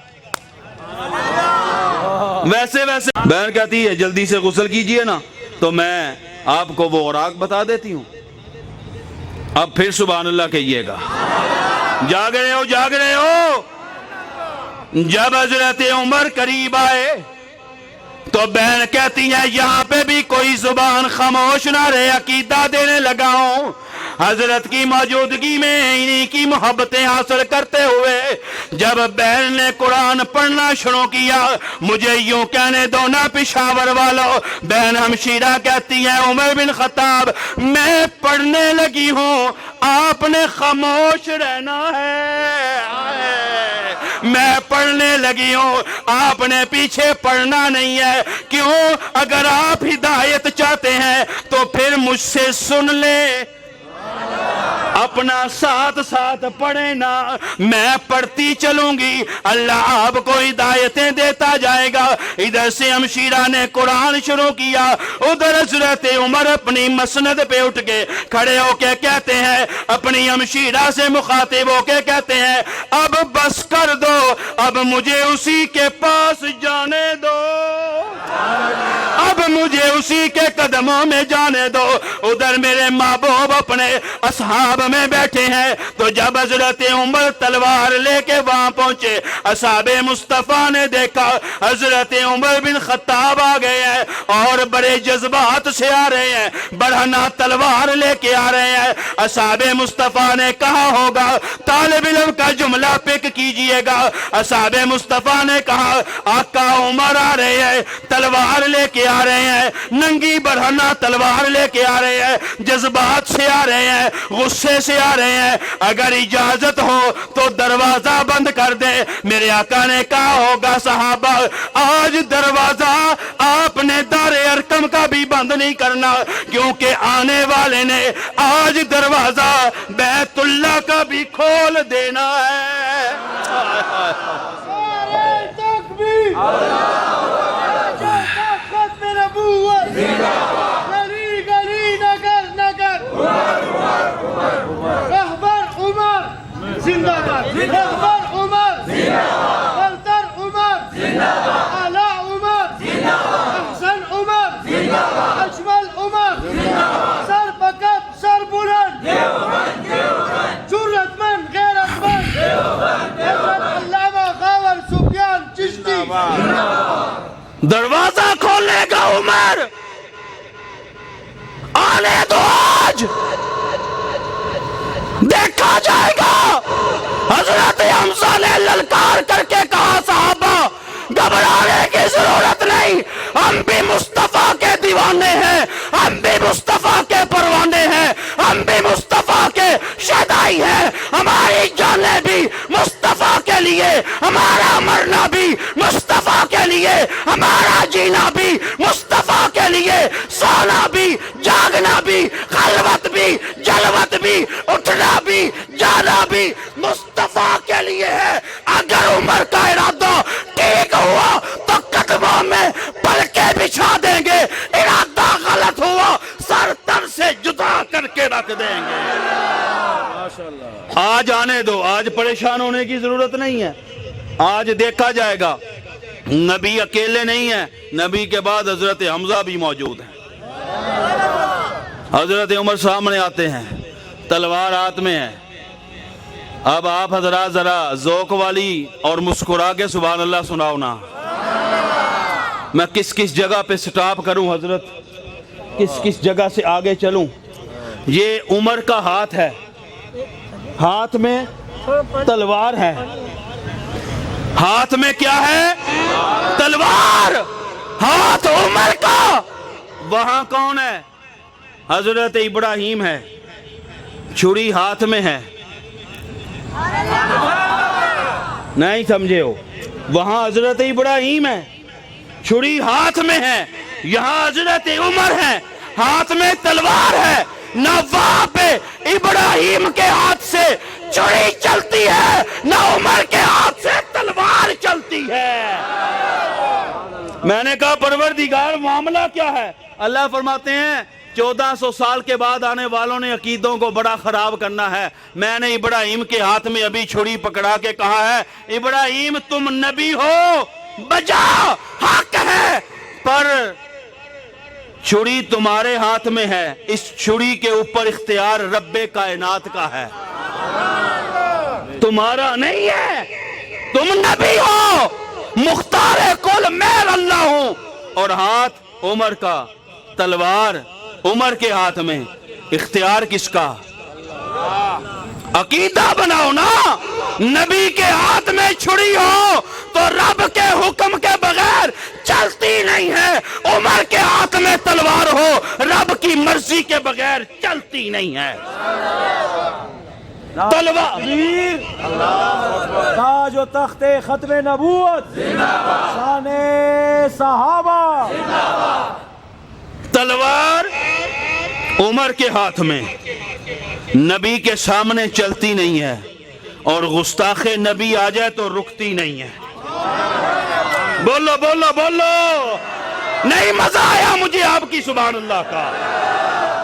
ویسے ویسے. بہن کہتی ہے جلدی سے غسل کیجئے نا, تو میں آپ کو وہ اوراق بتا دیتی ہوں. اب پھر سبحان اللہ کہیے گا. جاگ رہے ہو, جاگ رہے ہو. جب حضرت عمر قریب آئے تو بہن کہتی ہے یہاں پہ بھی کوئی زبان خاموش نہ رہے، عقیدہ دینے لگا ہوں۔ حضرت کی موجودگی میں انہی کی محبتیں حاصل کرتے ہوئے جب بہن نے قرآن پڑھنا شروع کیا، مجھے یوں کہنے دو نا پشاور والوں، بہن ہمشیرہ کہتی ہے عمر بن خطاب میں پڑھنے لگی ہوں، آپ نے خاموش رہنا ہے۔ میں پڑھنے لگی ہوں، آپ نے پیچھے پڑھنا نہیں ہے۔ کیوں؟ اگر آپ ہدایت چاہتے ہیں تو پھر مجھ سے سن لیں، اپنا ساتھ ساتھ پڑھیں نا، میں پڑھتی چلوں گی، اللہ آپ کو ہدایتیں دیتا جائے گا۔ ادھر سے ہمشیرہ نے قرآن شروع کیا، ادھر حضرت عمر اپنی مسند پہ اٹھ کے کھڑے ہو کے کہتے ہیں، اپنی ہمشیرہ سے مخاطب ہو کے کہتے ہیں اب بس کر دو، اب مجھے اسی کے پاس جانے دو، اب مجھے اسی کے قدموں میں جانے دو۔ ادھر میرے محبوب اپنے اصحاب میں بیٹھے ہیں، تو جب حضرت عمر تلوار لے کے وہاں پہنچے، اصحاب مصطفیٰ نے دیکھا حضرت عمر بن خطاب آ گئے ہیں اور بڑے جذبات سے آ رہے ہیں، بڑھنا تلوار لے کے آ رہے ہیں۔ اصحاب مصطفیٰ نے کہا ہوگا، طالب علم کا جملہ پک کیجئے گا، اصحاب مصطفیٰ نے کہا آقا عمر آ رہے ہیں، تلوار لے کے آ رہے ہیں، ننگی بڑھنا تلوار لے کے آ رہے ہیں، جذبات سے آ رہے ہیں، غصے سے آ رہے ہیں، اگر اجازت ہو تو دروازہ بند کر دے۔ میرے آقا نے کہا ہوگا صحابہ آج دروازہ آپ نے دار ارقم کا بھی بند نہیں کرنا، کیونکہ آنے والے نے آج دروازہ بیت اللہ کا بھی کھول دینا ہے۔ دروازہ کھولنے کا عمر آنے دو، آج دیکھا جائے گا۔ حضرت حمزہ نے للکار کر کے کہا صحابہ گھبرانے کی ضرورت نہیں، ہم بھی مصطفیٰ کے دیوانے ہیں، ہم بھی مصطفیٰ کے پروانے ہیں، ہم بھی مصطفیٰ کے شہدائی ہیں، ہماری جانیں بھی مصطفیٰ کے لیے، ہمارا مرنا بھی مصطفیٰ کے لیے، ہمارا جینا بھی مصطفیٰ کے لیے، سونا بھی جاگنا بھی، خلوت بھی جلوت بھی، اٹھنا بھی جانا بھی مصطفیٰ کے لیے ہے۔ اگر عمر کا ارادہ ٹھیک ہوا تو قدموں میں پلکیں بچھا دیں گے، ارادہ غلط ہوا سر تن سے جدا کر کے رکھ دیں گے۔ آج آنے دو، آج پریشان ہونے کی ضرورت نہیں ہے، آج دیکھا جائے گا۔ نبی اکیلے نہیں ہیں، نبی کے بعد حضرت حمزہ بھی موجود ہیں۔ حضرت عمر سامنے آتے ہیں، تلوار ہاتھ میں ہے۔ اب آپ حضرات ذرا ذوق والی اور مسکرا کے سبحان اللہ سناؤ نا۔ میں کس کس جگہ پہ سٹاپ کروں حضرت، کس کس جگہ سے آگے چلوں؟ یہ عمر کا ہاتھ ہے، ہاتھ میں تلوار ہے، ہاتھ میں کیا ہے؟ تلوار، ہاتھ عمر کا۔ وہاں کون ہے؟ حضرت ابراہیم ہے، چھری ہاتھ میں ہے، نہیں سمجھے ہو؟ وہاں حضرت ابراہیم ہے، چھری ہاتھ میں ہے، یہاں حضرت عمر ہے، ہاتھ میں تلوار ہے۔ نہ وہاں پہ ابراہیم کے ہاتھ سے چھری چلتی ہے، نہ عمر کے ہاتھ سے تلوار چلتی ہے۔ میں نے کہا پروردگار معاملہ کیا ہے؟ اللہ فرماتے ہیں 1400 سال کے بعد آنے والوں نے عقیدوں کو بڑا خراب کرنا ہے۔ میں نے ابراہیم کے ہاتھ میں ابھی چھری پکڑا کے کہا ہے ابراہیم تم نبی ہو، بجا حق ہے، پر چھری تمہارے ہاتھ میں ہے، اس چھری کے اوپر اختیار رب کائنات کا ہے، تمہارا نہیں ہے۔ تم نبی ہو، مختار کل میں اللہ ہوں، اور ہاتھ عمر کا، تلوار عمر کے ہاتھ میں، اختیار کس کا؟ عقیدہ بناؤ نا، نبی کے ہاتھ میں چھری ہو تو رب کے حکم کے بغیر چلتی نہیں ہے، عمر کے ہاتھ میں تلوار ہو رب کی مرضی کے بغیر چلتی نہیں ہے۔ تلوار تاج و تخت ختم نبوت، شان صحابہ، تلوار عمر کے ہاتھ میں، نبی کے سامنے چلتی نہیں ہے، اور گستاخ نبی آ جائے تو رکتی نہیں ہے۔ بولو بولو بولو، نہیں مزہ آیا مجھے آپ کی سبحان اللہ کا۔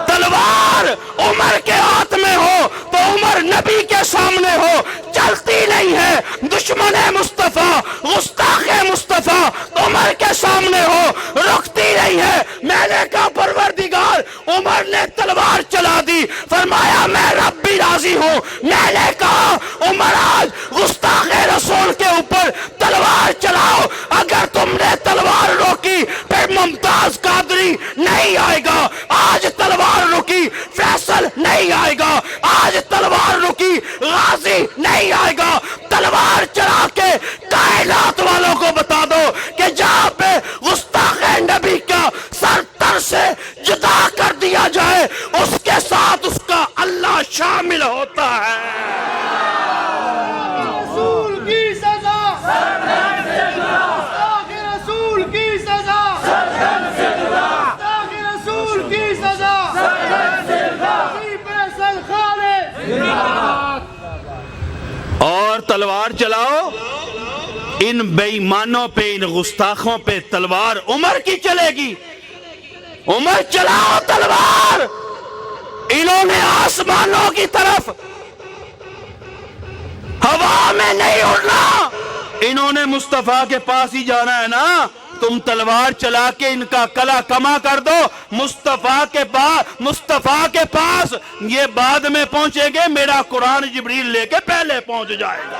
تلوار عمر کے ہاتھ میں ہو تو عمر نبی کے سامنے ہو چلتی نہیں ہے، دشمن مصطفیٰ گستاخ مصطفیٰ عمر کے سامنے ہو رکتی نہیں ہے۔ میں نے کہا پروردگار، عمر نے تلوار چلا دی، فرمایا میں رب بھی راضی ہوں۔ میں نے کہا عمر آج گستاخ رسول کے اوپر تلوار چلاؤ، اگر تم نے تلوار روکی پھر ممتاز قادری نہیں آئے گا، آج تلوار رکی فیصل نہیں آئے گا، آج تلوار رکی غازی نہیں آئے گا۔ تلوار چلا کے کائنات والوں کو بتا دو کہ جہاں پہ گستاخ نبی کا سر تر سے جدا کر دیا جائے اس کے ساتھ اس کا اللہ شامل ہوتا ہے۔ رسول کی سزا، گستاخ رسول کی سزا، گستاخ رسول کی سزا، فیصل خالد۔ اور تلوار چلاؤ، ان بے ایمانوں پہ، ان گستاخوں پہ تلوار عمر کی چلے گی۔ عمر چلاؤ تلوار، انہوں نے آسمانوں کی طرف ہوا میں نہیں اڑنا، انہوں نے مصطفیٰ کے پاس ہی جانا ہے نا۔ تم تلوار چلا کے ان کا کلا کما کر دو، مصطفیٰ کے پاس یہ بعد میں پہنچیں گے، میرا قرآن جبریل لے کے پہلے پہنچ جائے گا۔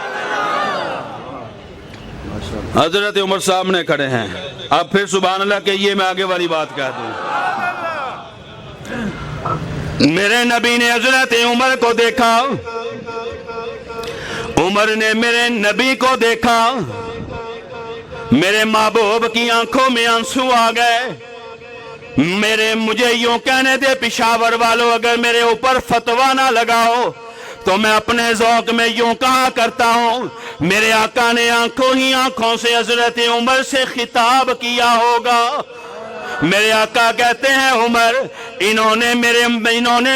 حضرت عمر سامنے کھڑے ہیں، اب پھر سبحان اللہ کہیے، میں آگے والی بات کہہ دوں۔ میرے نبی نے حضرت عمر کو دیکھا، عمر نے میرے نبی کو دیکھا، میرے محبوب کی آنکھوں میں آنسو آ گئے۔ مجھے یوں کہنے دے پشاور والوں، اگر میرے اوپر فتویٰ نہ لگاؤ تو میں اپنے ذوق میں یوں کہا کرتا ہوں، میرے آقا نے آنکھوں ہی آنکھوں سے حضرت عمر سے خطاب کیا ہوگا۔ میرے آقا کہتے ہیں عمر، انہوں نے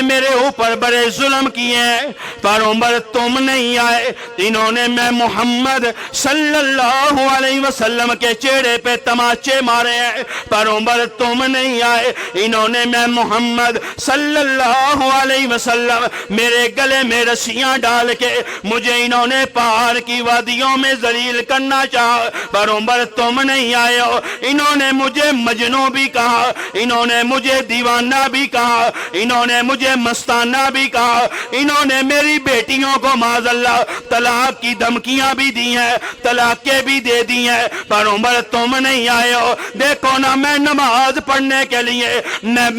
میرے اوپر بڑے ظلم کیے ہیں، پر عمر تم نہیں آئے، انہوں نے میں محمد صلی اللہ علیہ وسلم کے چہرے پہ تماچے مارے ہیں، پر عمر تم نہیں آئے، انہوں نے میں محمد صلی اللہ علیہ وسلم میرے گلے میں رسیاں ڈال کے مجھے انہوں نے پہاڑ کی وادیوں میں ذلیل کرنا چاہا، پر عمر تم نہیں آئے ہو۔ انہوں نے مجھے مجنوں بھی کہا، انہوں نے مجھے دیوانہ بھی کہا، انہوں نے مجھے مستانہ بھی کہا، انہوں نے میری بیٹیوں کو معاذ اللہ طلاق کی دھمکیاں بھی دی ہیں، طلاقیں بھی دے دی ہیں، پر عمر تم نہیں آئے ہو۔ دیکھو نا، میں نماز پڑھنے کے لیے میں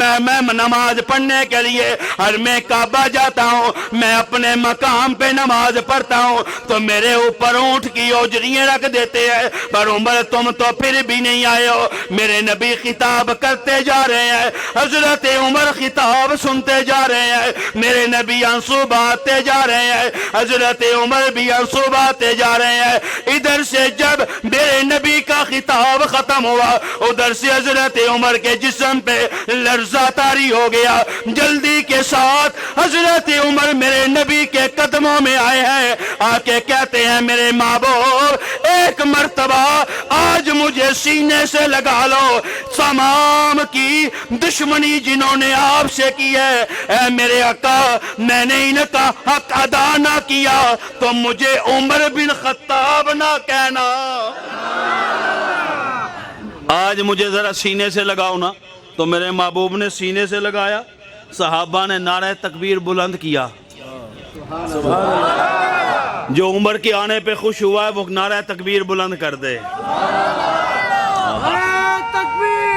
نماز پڑھنے کے لیے ہر میں کعبہ جاتا ہوں، میں اپنے مقام پہ نماز پڑھتا ہوں تو میرے اوپر اونٹ کی اوجریاں رکھ دیتے ہیں، پر عمر تم تو پھر بھی نہیں آئے ہو۔ میرے نبی خطاب کرتے جا رہے ہیں، حضرت عمر خطاب سنتے جا رہے ہیں، میرے نبی آنسو بہاتے جا رہے ہیں، حضرت عمر بھی آنسو بہاتے جا رہے ہیں۔ ادھر سے جب میرے نبی کا خطاب ختم ہوا، ادھر سے حضرت عمر کے جسم پہ لرزہ طاری ہو گیا۔ جلدی کے ساتھ حضرت عمر میرے نبی کے قدموں میں آئے ہیں، آ کے کہتے ہیں میرے محبوب ایک مرتبہ آج مجھے سینے سے لگا لو، تمام کی دشمنی جنہوں نے آپ سے کی ہے، اے میرے آقا میں نے ان کا حق ادا نہ کیا تو مجھے عمر بن خطاب نہ کہنا۔ آج مجھے ذرا سینے سے لگاؤ نا، تو میرے محبوب نے سینے سے لگایا، صحابہ نے نعرہ تکبیر بلند کیا۔ جو عمر کے آنے پہ خوش ہوا ہے وہ نعرہ تکبیر بلند کر دے۔ تکبیر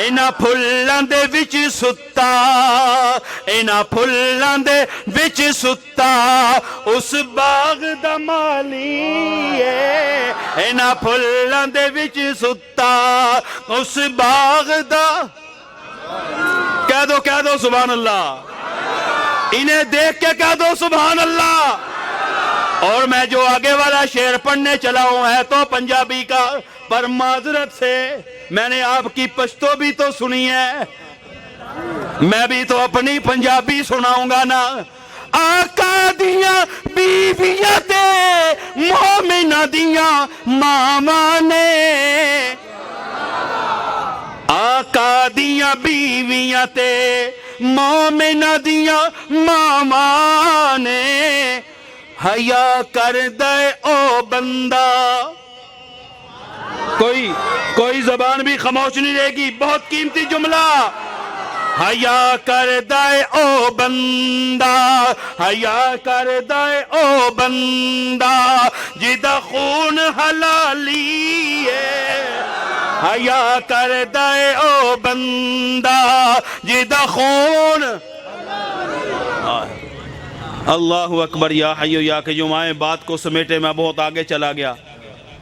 ਇਹਨਾਂ ਫੁੱਲਾਂ ਦੇ ਵਿੱਚ ਸੁੱਤਾ, ਇਹਨਾਂ ਫੁੱਲਾਂ ਦੇ ਵਿੱਚ ਸੁੱਤਾ ਉਸ ਬਾਗ ਦਾ ਮਾਲੀ ਏ, ਇਹਨਾਂ ਫੁੱਲਾਂ ਦੇ ਵਿੱਚ ਸੁੱਤਾ ਉਸ ਬਾਗ ਦਾ। کہہ دو سبحان اللہ، انہیں دیکھ کے کہہ دو سبحان اللہ۔ اور میں جو آگے والا شعر پڑھنے چلا ہوں ہے تو پنجابی کا، پر معذرت سے میں نے آپ کی پشتو بھی تو سنی ہے، میں بھی تو اپنی پنجابی سناؤں گا نا۔ آقا دیاں بیویاں تے مومنہ دیاں ماما نے، آقا دیاں بیویاں تے مومنہ دیاں ماما نے، حیا کر دے او بندہ۔ کوئی زبان بھی خاموش نہیں رہے گی، بہت قیمتی جملہ۔ حیا کر دے او بندہ، حیا کر دے او بندہ جدا خون حلالی ہے، حیا کر دے او بندہ جدا خون۔ اللہ اکبر، یا حیو یا قیوم۔ آئیں بات کو سمیٹے، میں بہت آگے چلا گیا۔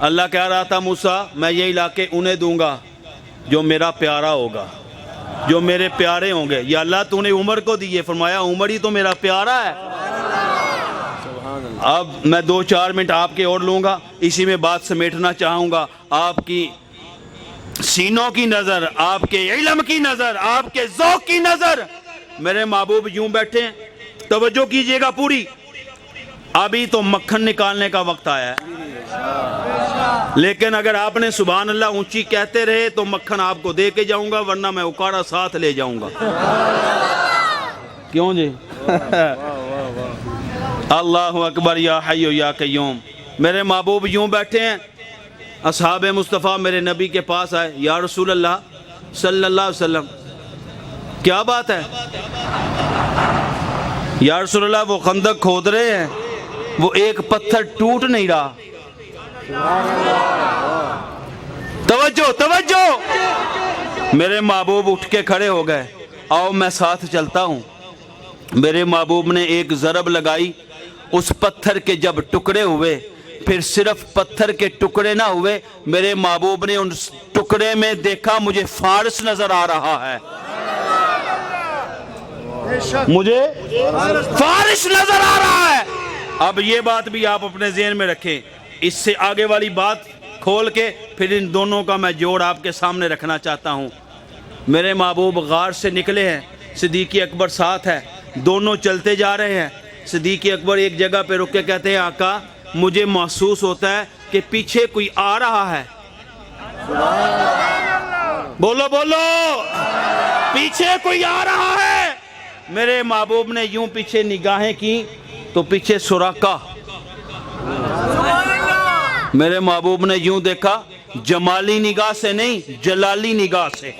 اللہ کہہ رہا تھا موسیٰ میں یہ علاقے انہیں دوں گا جو میرا پیارا ہوگا، جو میرے پیارے ہوں گے۔ یا اللہ تو نے عمر کو دیے، فرمایا عمر ہی تو میرا پیارا ہے۔ اب میں 2-4 منٹ آپ کے اور لوں گا، اسی میں بات سمیٹنا چاہوں گا۔ آپ کی سینوں کی نظر، آپ کے علم کی نظر، آپ کے ذوق کی نظر، میرے محبوب یوں بیٹھے ہیں، توجہ کیجئے گا پوری۔ ابھی تو مکھن نکالنے کا وقت آیا ہے، لیکن اگر آپ نے سبحان اللہ اونچی کہتے رہے تو مکھن آپ کو دے کے جاؤں گا، ورنہ میں اکاڑا ساتھ لے جاؤں گا۔ کیوں جی؟ اللہ اکبر، یا حیو یا قیوم۔ میرے محبوب یوں بیٹھے ہیں، اصحاب مصطفیٰ میرے نبی کے پاس آئے، یا رسول اللہ صلی اللہ علیہ وسلم کیا بات ہے؟ یا رسول اللہ وہ خندق کھود رہے ہیں، وہ ایک پتھر ٹوٹ نہیں رہا۔ توجہ توجہ، میرے محبوب اٹھ کے کھڑے ہو گئے، آؤ میں ساتھ چلتا ہوں۔ میرے محبوب نے ایک ضرب لگائی، اس پتھر کے جب ٹکڑے ہوئے، پھر صرف پتھر کے ٹکڑے نہ ہوئے، میرے محبوب نے ان ٹکڑے میں دیکھا مجھے فارس نظر آ رہا ہے، مجھے فارس نظر آ رہا ہے۔ اب یہ بات بھی آپ اپنے ذہن میں رکھیں، اس سے آگے والی بات کھول کے پھر ان دونوں کا میں جوڑ آپ کے سامنے رکھنا چاہتا ہوں۔ میرے محبوب غار سے نکلے ہیں، صدیق اکبر ساتھ ہے، دونوں چلتے جا رہے ہیں۔ صدیق اکبر ایک جگہ پہ رک کے کہتے ہیں آقا مجھے محسوس ہوتا ہے کہ پیچھے کوئی آ رہا ہے۔ بولو بولو، پیچھے کوئی آ رہا ہے۔ میرے محبوب نے یوں پیچھے نگاہیں کی تو پیچھے سراقہ، میرے محبوب نے یوں دیکھا، جمالی نگاہ سے نہیں جلالی نگاہ سے۔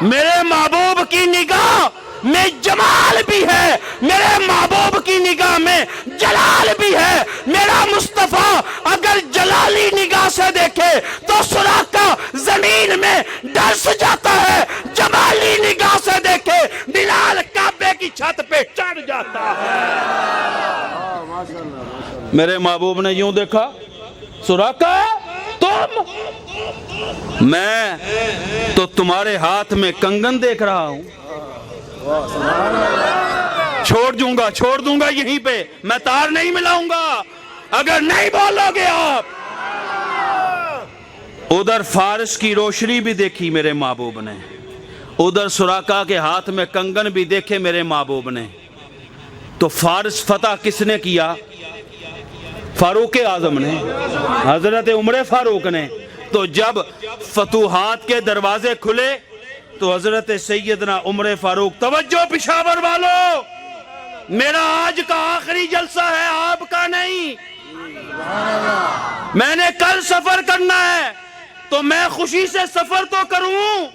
میرے محبوب کی نگاہ میں جمال بھی ہے، میرے محبوب کی نگاہ میں جلال بھی ہے۔ میرا مصطفیٰ اگر جلالی نگاہ سے دیکھے تو سراقہ زمین میں ڈرس جاتا ہے، جمالی نگاہ سے دیکھے بلال کعبے کی چھت پہ چڑھ جاتا ہے۔ میرے محبوب نے یوں دیکھا، سراقہ تم؟ میں تو تمہارے ہاتھ میں کنگن دیکھ رہا ہوں، چھوڑ دوں گا یہیں پہ، میں تار نہیں ملاؤں گا اگر نہیں بولو گے آپ۔ ادھر فارس کی روشنی بھی دیکھی میرے محبوب نے، ادھر سراقہ کے ہاتھ میں کنگن بھی دیکھے میرے محبوب نے۔ تو فارس فتح کس نے کیا؟ فاروق اعظم نے، حضرت عمر فاروق نے۔ تو جب فتوحات کے دروازے کھلے تو حضرت سیدنا عمر فاروق، توجہ پشاور والو، میرا آج کا آخری جلسہ ہے، آپ کا نہیں۔ میں نے کل سفر کرنا ہے تو میں خوشی سے سفر تو کروں۔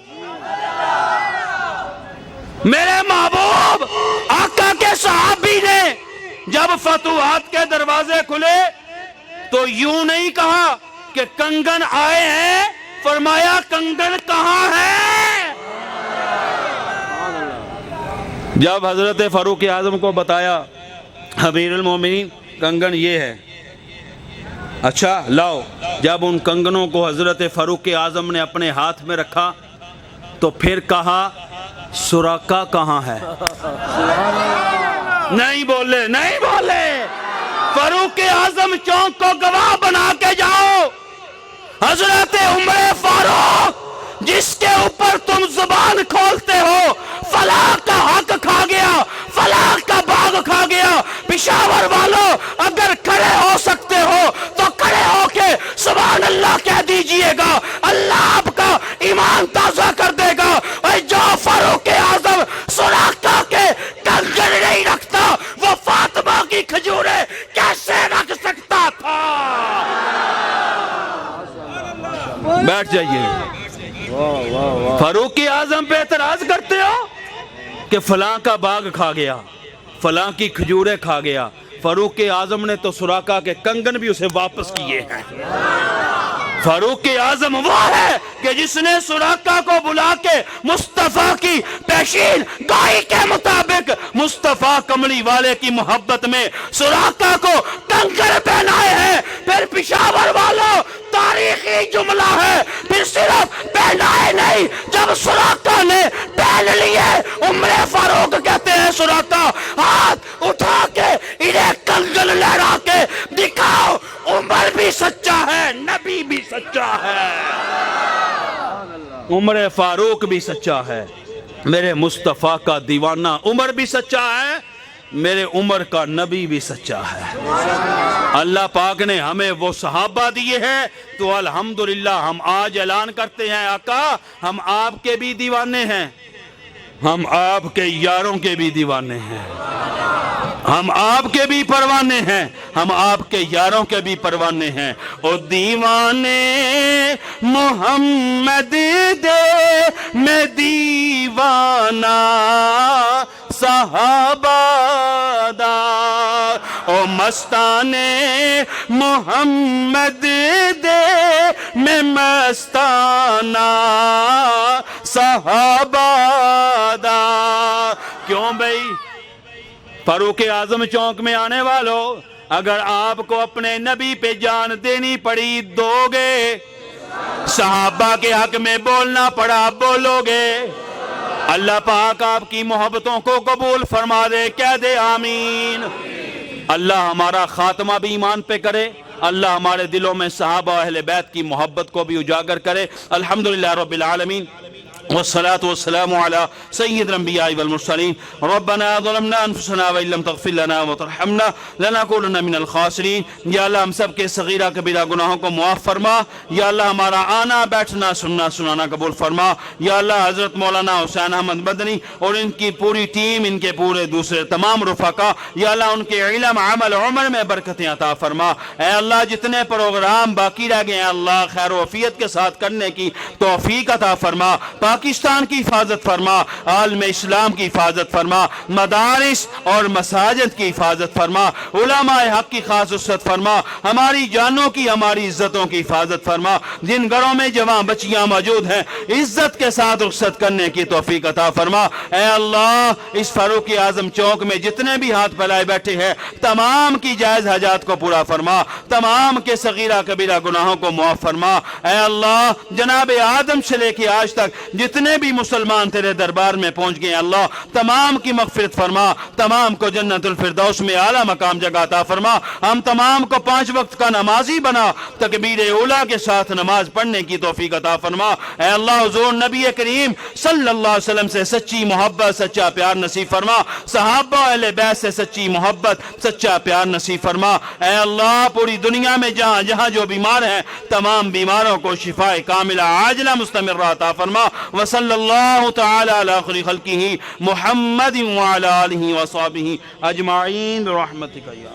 میرے محبوب آقا کے صحابی نے جب فتوحات کے دروازے کھلے تو یوں نہیں کہا کہ کنگن آئے ہیں، فرمایا کنگن کہاں ہے؟ جب حضرت فاروق اعظم کو بتایا امیر المومنین کنگن یہ ہے، اچھا لاؤ، جب ان کنگنوں کو حضرت فاروق اعظم نے اپنے ہاتھ میں رکھا تو پھر کہا سراقہ کہاں ہے؟ نہیں بولے، نہیں بولے۔ فاروق اعظم چونک کو گواہ بنا کے جاؤ، حضرت عمر فاروق جس کے اوپر تم زبان کھولتے ہو، فلاح کا حق کھا گیا، فلاح کا باغ کھا گیا۔ پشاور والوں اگر کھڑے ہو سکتے ہو تو کھڑے ہو کے سبحان اللہ کہہ دیجئے گا، اللہ آپ کا ایمان تازہ کر دے گا۔ اور جو فاروق اعظم سراقہ کے کنگن نہیں رکھتا وہ فاطمہ کی کھجوریں کیسے رکھ سکتا تھا؟ بیٹھ جائیے۔ فاروق اعظم پہ اعتراض کرتے ہو کہ فلاں کا باغ کھا گیا، فلاں کی کھجوریں کھا گیا۔ فاروق اعظم نے تو سراقہ کے کنگن بھی اسے واپس کیے ہیں۔ فاروق اعظم وہ ہے کہ جس نے سراقہ کو بلا کے مصطفیٰ کی پیشین گوئی کے مطابق مصطفیٰ کملی والے کی محبت میں سراقہ کو کنگن پہنائے ہیں۔ پھر پشاور والوں تاریخی جملہ ہے، پھر صرف پہنائے نہیں، جب سراقہ نے پہن لیے عمر فاروق کہتے ہیں سراقہ ہاتھ اٹھا کے انہیں کنگن لہرا کے دکھاؤ، عمر بھی سچا ہے، نبی بھی سچا ہے، عمر فاروق بھی سچا ہے، میرے مصطفیٰ کا دیوانہ عمر بھی سچا ہے، میرے عمر کا نبی بھی سچا ہے۔ اللہ پاک نے ہمیں وہ صحابہ دیے ہیں تو الحمدللہ ہم آج اعلان کرتے ہیں آقا ہم آپ کے بھی دیوانے ہیں، ہم آپ کے یاروں کے بھی دیوانے ہیں، ہم آپ کے بھی پروانے ہیں، ہم آپ کے یاروں کے بھی پروانے ہیں۔ او دیوانے محمد دے میں دیوانہ صحابہ دا، او مستانے محمد دے میں مستانہ صحابہ دا۔ کیوں بھئی فاروق اعظم چونک میں آنے والوں، اگر آپ کو اپنے نبی پہ جان دینی پڑی دو گے، صحابہ کے حق میں بولنا پڑا بولو گے۔ اللہ پاک آپ کی محبتوں کو قبول فرما دے، کہہ دے آمین۔ اللہ ہمارا خاتمہ بھی ایمان پہ کرے، اللہ ہمارے دلوں میں صحابہ و اہل بیت کی محبت کو بھی اجاگر کرے۔ الحمدللہ رب العالمین، والصلاة والسلام على سید الانبیاء والمرسلین۔ ربنا ظلمنا انفسنا وان لم تغفر لنا وترحمنا لنکونن من الخاسرین۔ یا اللہ ہم سب کے صغیرہ کبیرہ گناہوں کو معاف فرما، یا اللہ ہمارا آنا بیٹھنا سننا سنانا قبول فرما، یا اللہ حضرت مولانا حسین احمد مدنی اور ان کی پوری ٹیم، ان کے پورے دوسرے تمام رفقا، یا اللہ ان کے علم عمل عمر میں برکتیں عطا فرما۔ اے اللہ جتنے پروگرام باقی رہ گئے ہیں اللہ خیر و عافیت کے ساتھ کرنے کی توفیق عطا فرما، پاکستان کی حفاظت فرما، عالم اسلام کی حفاظت فرما، مدارس اور مساجد کی حفاظت فرما، علماء حق کی خاص عزت فرما، ہماری جانوں کی ہماری عزتوں کی حفاظت فرما، جن گھروں میں جوان بچیاں موجود ہیں عزت کے ساتھ رخصت کرنے کی توفیق عطا فرما۔ اے اللہ اس فاروق اعظم چوک میں جتنے بھی ہاتھ پھیلائے بیٹھے ہیں تمام کی جائز حاجات کو پورا فرما، تمام کے صغیرہ کبیرہ گناہوں کو معاف فرما۔ اے اللہ جناب آدم سے لے کے آج تک جتنے بھی مسلمان تیرے دربار میں پہنچ گئے اللہ تمام کی مغفرت فرما، تمام کو جنت الفردوس میں اعلیٰ مقام جگہ عطا فرما، ہم تمام کو 5 وقت کا نمازی بنا، تکبیر اولیٰ کے ساتھ نماز پڑھنے کی توفیق عطا فرما۔ اے اللہ حضور نبی کریم صلی اللہ علیہ وسلم سے سچی محبت سچا پیار نصیب فرما، صحابہ اہل بیت سے سچی محبت سچا پیار نصیب فرما۔ اے اللہ پوری دنیا میں جہاں جہاں جو بیمار ہیں تمام بیماروں کو شفاء کاملہ عاجلہ مستمرہ عطا فرما۔ وصلی اللہ تعالی علی خیر خلقہ محمد وعلی آلہ وصحبہ اجمعین برحمتک یا